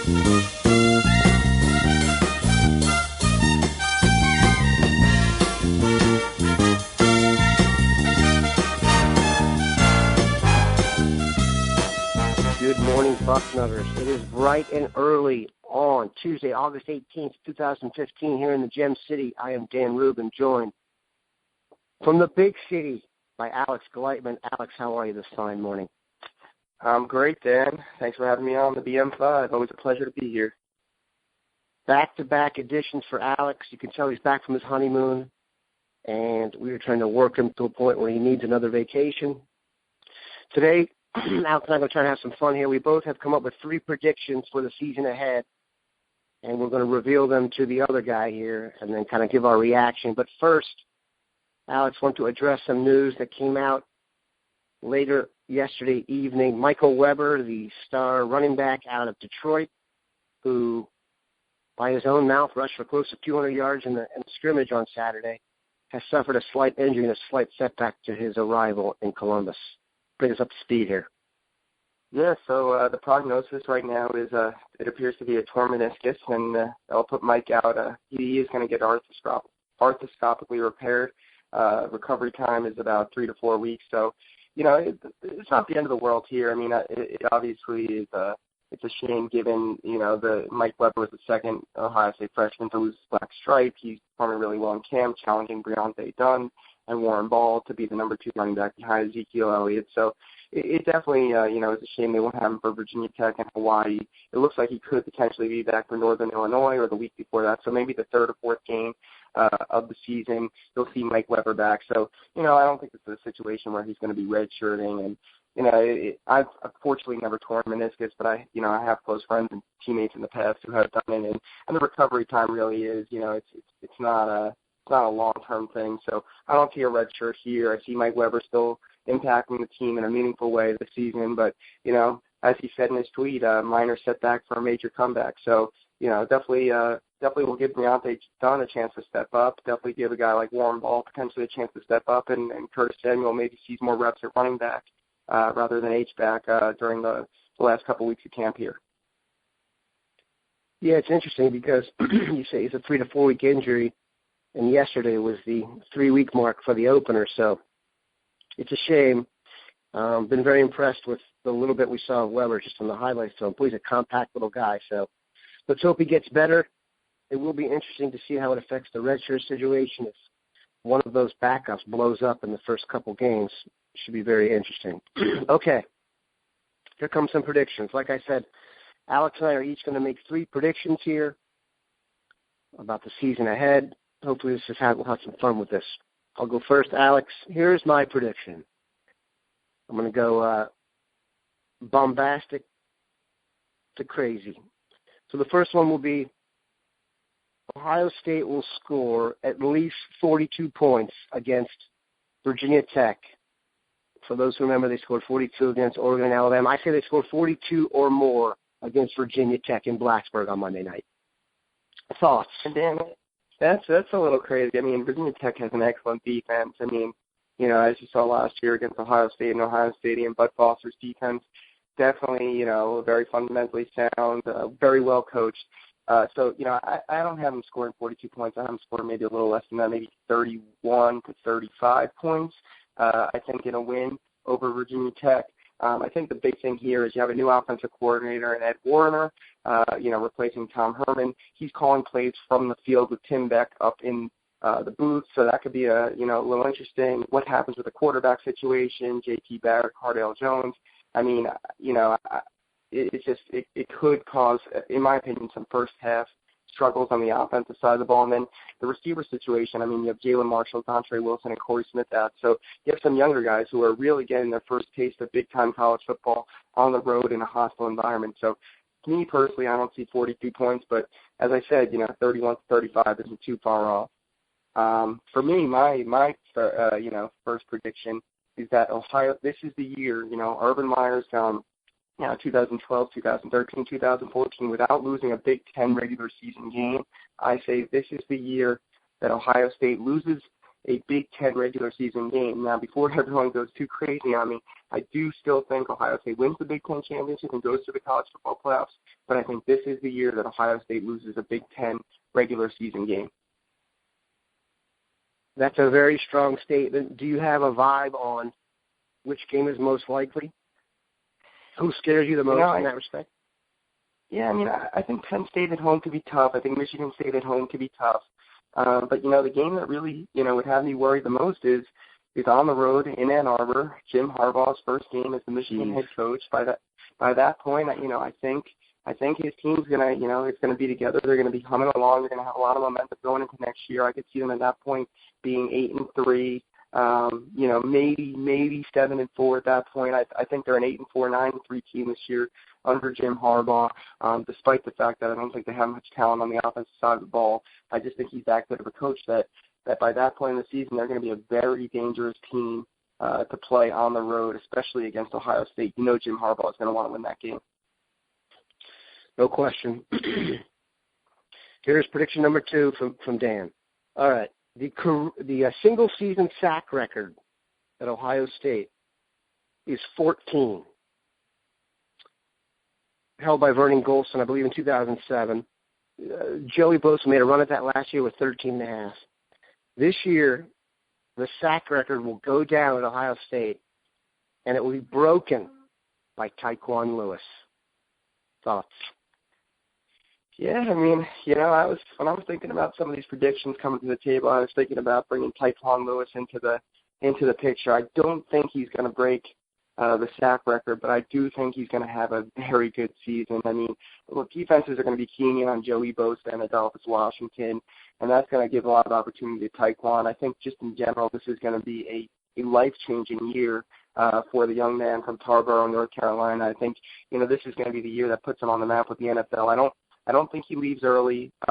Good morning, Bucknutters. It is bright and early on Tuesday, August 18th, 2015, here in the Gem City. I am Dan Rubin, joined from the big city by Alex Gleitman. Alex, how are you this fine morning? I'm great, Dan. Thanks for having me on the BM5. Always a pleasure to be here. Back-to-back editions for Alex. You can tell he's back from his honeymoon, and we are trying to work him to a point where he needs another vacation. Today, Alex and I are going to try to have some fun here. We both have come up with 3 predictions for the season ahead, and we're going to reveal them to the other guy here and then kind of give our reaction. But first, Alex, want to address some news that came out later yesterday evening. Michael Weber, the star running back out of Detroit, who, by his own mouth, rushed for close to 200 yards in the scrimmage on Saturday, has suffered a slight injury and a slight setback to his arrival in Columbus. Bring us up to speed here. Yeah, so the prognosis right now is it appears to be a torn meniscus, and that'll put Mike out. He is going to get arthroscopically repaired. Recovery time is about 3 to 4 weeks. So, it's not the end of the world here. I mean, it obviously is it's a shame given, the Mike Weber was the second Ohio State freshman to lose his black stripe. He's performing really well in camp, challenging Breonte Dunn and Warren Ball to be the number 2 running back behind Ezekiel Elliott. So it definitely, it's a shame they won't have him for Virginia Tech and Hawaii. It looks like he could potentially be back for Northern Illinois or the week before that. So maybe the 3rd or 4th game of the season, you'll see Mike Weber back. So, I don't think it's a situation where he's going to be redshirting. And, I've unfortunately never torn meniscus, but I have close friends and teammates in the past who have done it. And the recovery time really is, it's not a long-term thing. So I don't see a red shirt here. I see Mike Weber still impacting the team in a meaningful way this season. But, as he said in his tweet, a minor setback for a major comeback. So, definitely will give Breonte Dunn a chance to step up. Definitely give a guy like Warren Ball potentially a chance to step up. And Curtis Samuel maybe sees more reps at running back rather than H-back during the last couple weeks of camp here. Yeah, it's interesting because you say it's a 3 to 4 week injury. And yesterday was the 3-week mark for the opener, so it's a shame. Been very impressed with the little bit we saw of Weber just on the highlights film. He's a compact little guy, so let's hope he gets better. It will be interesting to see how it affects the redshirt situation. If one of those backups blows up in the first couple games, it should be very interesting. Okay, here come some predictions. Like I said, Alex and I are each going to make 3 predictions here about the season ahead. Hopefully we'll have some fun with this. I'll go first, Alex. Here's my prediction. I'm going to go bombastic to crazy. So the first one will be Ohio State will score at least 42 points against Virginia Tech. For those who remember, they scored 42 against Oregon and Alabama. I say they scored 42 or more against Virginia Tech in Blacksburg on Monday night. Thoughts? Dan, that's a little crazy. I mean, Virginia Tech has an excellent defense. I mean, as you saw last year against Ohio State and Ohio Stadium, Bud Foster's defense, definitely, very fundamentally sound, very well coached. So, I don't have them scoring 42 points. I have them scoring maybe a little less than that, maybe 31 to 35 points, I think, in a win over Virginia Tech. I think the big thing here is you have a new offensive coordinator in Ed Warner, replacing Tom Herman. He's calling plays from the field with Tim Beck up in the booth, so that could be a little interesting. What happens with the quarterback situation, J.T. Barrett, Cardale Jones? I mean, it could cause, in my opinion, some first half struggles on the offensive side of the ball. And then the receiver situation, I mean, you have Jalen Marshall, Dontre Wilson, and Corey Smith out. So you have some younger guys who are really getting their first taste of big-time college football on the road in a hostile environment. So me personally, I don't see 42 points, but as I said, 31 to 35 isn't too far off. For me, my first prediction is that Ohio, this is the year, Urban Meyer's 2012, 2013, 2014, without losing a Big Ten regular season game. I say this is the year that Ohio State loses a Big Ten regular season game. Now, before everyone goes too crazy on me, I do still think Ohio State wins the Big Ten championship and goes to the college football playoffs, but I think this is the year that Ohio State loses a Big Ten regular season game. That's a very strong statement. Do you have a vibe on which game is most likely? Who scares you the most in that respect? Yeah, I mean, I think Penn State at home could be tough. I think Michigan State at home could be tough. But, the game that really, would have me worried the most is on the road in Ann Arbor, Jim Harbaugh's first game as the Michigan head coach. By that point, I think his team's gonna, it's gonna be together. They're gonna be humming along. They're gonna have a lot of momentum going into next year. I could see them at that point being 8-3. Maybe 7-4 at that point. I think they're an 8-4, 9-3 team this year under Jim Harbaugh. Despite the fact that I don't think they have much talent on the offensive side of the ball, I just think he's that good of a coach that by that point in the season they're going to be a very dangerous team to play on the road, especially against Ohio State. Jim Harbaugh is going to want to win that game. No question. Here's prediction number 2 from Dan. All right. The single-season sack record at Ohio State is 14, held by Vernon Golson, I believe, in 2007. Joey Bosa made a run at that last year with 13.5. This year, the sack record will go down at Ohio State, and it will be broken by Tyquan Lewis. Thoughts? Yeah, I mean, when I was thinking about some of these predictions coming to the table, I was thinking about bringing Tyquan Lewis into the picture. I don't think he's going to break the sack record, but I do think he's going to have a very good season. I mean, look, defenses are going to be keying in on Joey Bosa and Adolphus Washington, and that's going to give a lot of opportunity to Tyquan. I think just in general, this is going to be a life-changing year for the young man from Tarboro, North Carolina. I think, this is going to be the year that puts him on the map with the NFL. I don't think he leaves early. He's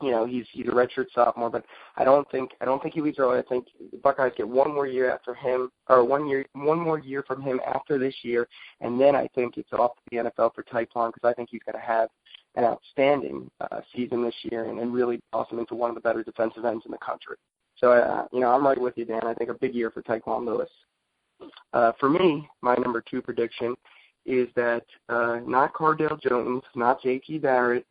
a redshirt sophomore, but I don't think he leaves early. I think the Buckeyes get one more year after him, or one more year from him after this year, and then I think it's off to the NFL for Tyquan, because I think he's going to have an outstanding season this year and really blossom into one of the better defensive ends in the country. So I'm right with you, Dan. I think a big year for Tyquan Lewis. For me, my number 2 prediction is that not Cardale Jones, not J.T. Barrett,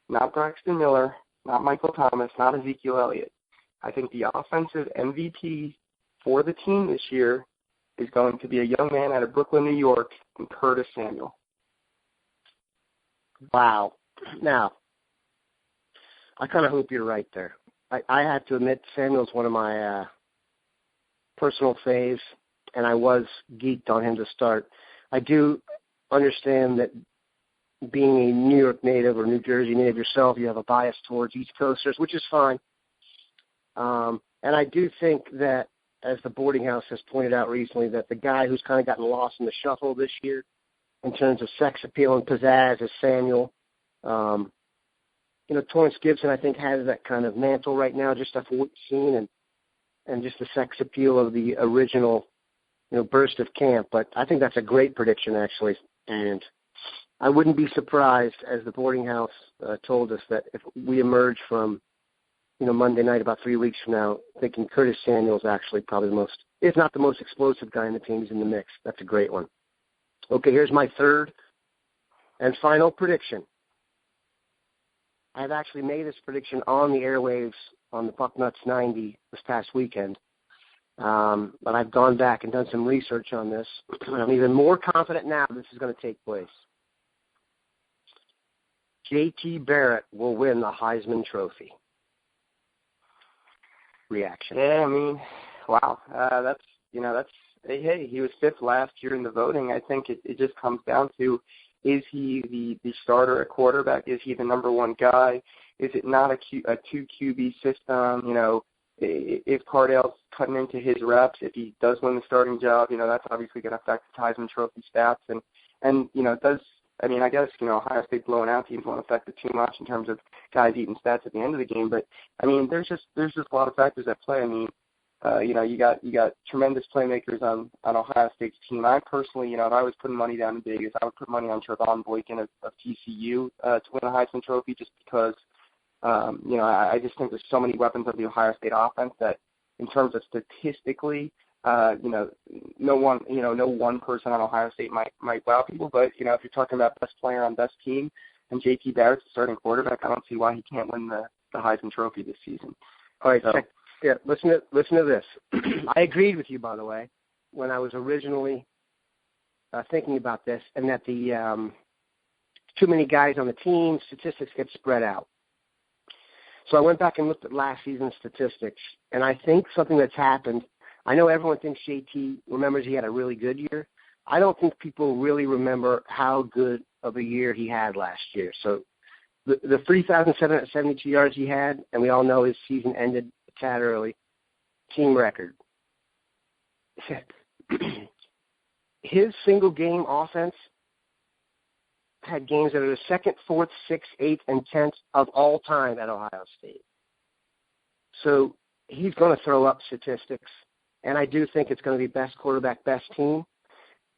not Braxton Miller, not Michael Thomas, not Ezekiel Elliott. I think the offensive MVP for the team this year is going to be a young man out of Brooklyn, New York, and Curtis Samuel. Wow. Now, I kind of hope you're right there. I have to admit, Samuel's one of my personal faves, and I was geeked on him to start. I do understand that being a New York native or New Jersey native yourself, you have a bias towards East Coasters, which is fine. And I do think that, as the boarding house has pointed out recently, that the guy who's kind of gotten lost in the shuffle this year in terms of sex appeal and pizzazz is Samuel. Torrance Gibson, I think, has that kind of mantle right now, just after what we've seen, and just the sex appeal of the original burst of camp. But I think that's a great prediction, actually. And I wouldn't be surprised, as the boarding house told us, that if we emerge from, Monday night about 3 weeks from now, thinking Curtis Samuel's actually probably the most, if not the most explosive guy in the team, he's in the mix. That's a great one. Okay, here's my 3rd and final prediction. I've actually made this prediction on the airwaves on the Bucknuts 90 this past weekend. But I've gone back and done some research on this. I'm even more confident now this is going to take place. J.T. Barrett will win the Heisman Trophy. Reaction. Yeah, I mean, wow. Hey, he was 5th last year in the voting. I think it just comes down to, is he the starter at quarterback? Is he the number 1 guy? Is it not a 2 QB system? If Cardale's cutting into his reps, if he does win the starting job, that's obviously going to affect the Heisman Trophy stats. And it does, I guess, Ohio State blowing out teams won't affect it too much in terms of guys eating stats at the end of the game. But, there's just a lot of factors at play. You got tremendous playmakers on Ohio State's team. I personally, if I was putting money down in Vegas, I would put money on Trevon Boykin of TCU to win the Heisman Trophy, just because, I just think there's so many weapons of the Ohio State offense that in terms of statistically, no one person on Ohio State might wow people. But, if you're talking about best player on best team and J.T. Barrett's the starting quarterback, I don't see why he can't win the Heisman Trophy this season. All right, listen to this. I agreed with you, by the way, when I was originally thinking about this, and that the too many guys on the team, statistics get spread out. So I went back and looked at last season's statistics, and I think something that's happened, I know everyone thinks JT remembers he had a really good year. I don't think people really remember how good of a year he had last year. So the 3,772 yards he had, and we all know his season ended a tad early, team record. His single-game offense had games that are the second, fourth, sixth, eighth, and 10th of all time at Ohio State. So he's going to throw up statistics, and I do think it's going to be best quarterback, best team.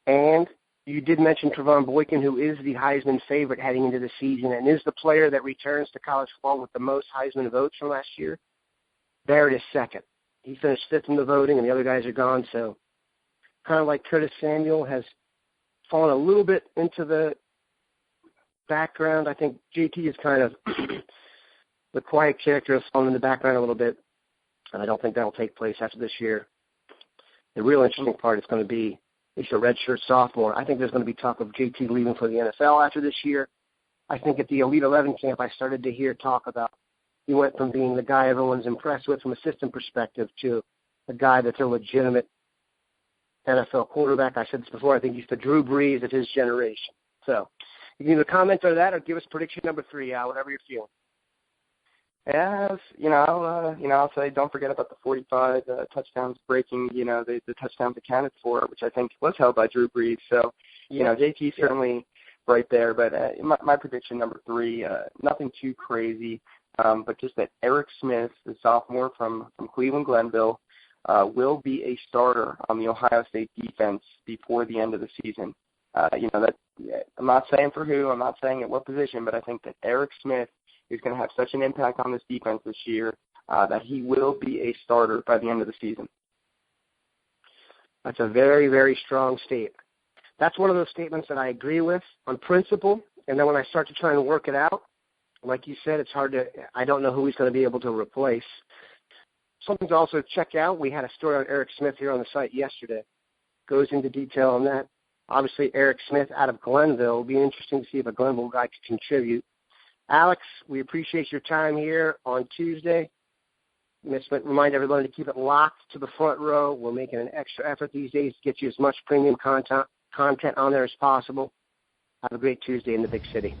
And you did mention Trevon Boykin, who is the Heisman favorite heading into the season and is the player that returns to college football with the most Heisman votes from last year. Barrett is second. He finished fifth in the voting, and the other guys are gone. So kind of like Curtis Samuel has fallen a little bit into the background. I think JT is kind of the quiet character has fallen in the background a little bit, and I don't think that will take place after this year. The real interesting part is going to be he's a redshirt sophomore. I think there's going to be talk of JT leaving for the NFL after this year. I think at the Elite 11 camp I started to hear talk about he went from being the guy everyone's impressed with from a system perspective to a guy that's a legitimate NFL quarterback. I said this before. I think he's the Drew Brees of his generation. So you can either comment on that or give us prediction number 3, Al, whatever you're feeling. Yeah, I'll say don't forget about the 45 touchdowns breaking, the touchdowns accounted for, which I think was held by Drew Brees. So, JT's certainly right there. But my prediction number 3, nothing too crazy, but just that Eric Smith, the sophomore from Cleveland Glenville, will be a starter on the Ohio State defense before the end of the season. I'm not saying for who, I'm not saying at what position, but I think that Eric Smith is going to have such an impact on this defense this year that he will be a starter by the end of the season. That's a very, very strong statement. That's one of those statements that I agree with on principle, and then when I start to try and work it out, like you said, it's hard to – I don't know who he's going to be able to replace. Something to also check out, we had a story on Eric Smith here on the site yesterday. Goes into detail on that. Obviously, Eric Smith out of Glenville. It'll be interesting to see if a Glenville guy can contribute. Alex, we appreciate your time here on Tuesday. Let's remind everybody to keep it locked to the front row. We're making an extra effort these days to get you as much premium content on there as possible. Have a great Tuesday in the big city.